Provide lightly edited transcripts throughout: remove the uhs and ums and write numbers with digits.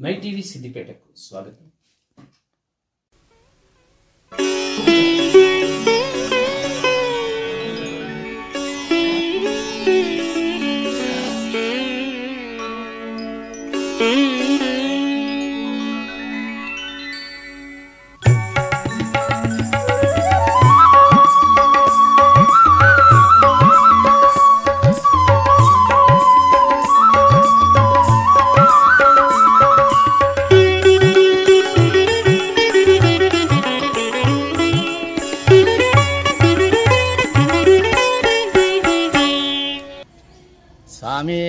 My TV సిద్దిపేటకు స్వాగతం. స్వామి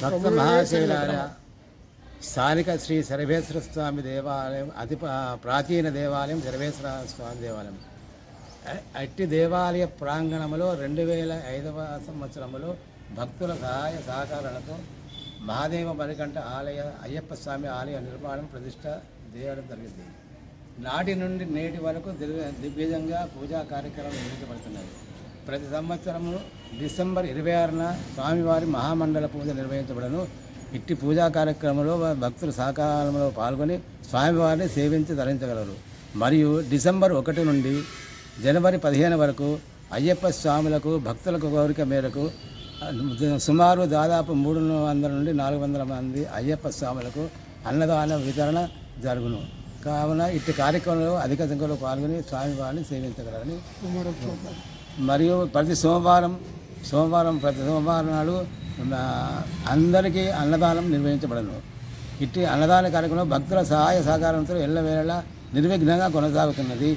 భక్త మహాశైలాల స్థానిక శ్రీ సర్వేశ్వర స్వామి దేవాలయం అతి ప్రాచీన దేవాలయం సర్వేశ్వర స్వామి దేవాలయం. అట్టి దేవాలయ ప్రాంగణంలో 2005వ సంవత్సరంలో భక్తుల సహాయ సహకారాలతో మహాదేవ మణికంఠ ఆలయ అయ్యప్ప స్వామి ఆలయ నిర్మాణం ప్రతిష్ట చేయడం జరిగింది. నాటి నుండి నేటి వరకు దివ్యంగా పూజా కార్యక్రమాలు నిర్వహించబడుతున్నాయి. ప్రతి సంవత్సరము డిసెంబర్ 26న స్వామివారి మహామండల పూజ నిర్వహించబడను. ఇట్టి పూజా కార్యక్రమంలో భక్తులు సహకారంలో పాల్గొని స్వామివారిని సేవించి ధరించగలరు. మరియు డిసెంబర్ 1 నుండి జనవరి 15 వరకు అయ్యప్ప స్వాములకు భక్తులకు కోరిక మేరకు సుమారు దాదాపు 300 నుండి 400 మంది అయ్యప్ప స్వాములకు అన్నదాన వితరణ జరుగును. కావున ఇట్టి కార్యక్రమంలో అధిక సంఖ్యలో పాల్గొని స్వామివారిని సేవించగలరని మరియు ప్రతి సోమవారం నాడు అందరికీ అన్నదానం నిర్వహించబడను. ఇట్టి అన్నదాన కార్యక్రమం భక్తుల సహాయ సహకారంతో ఎల్లవేళలా నిర్విఘ్నంగా కొనసాగుతున్నది.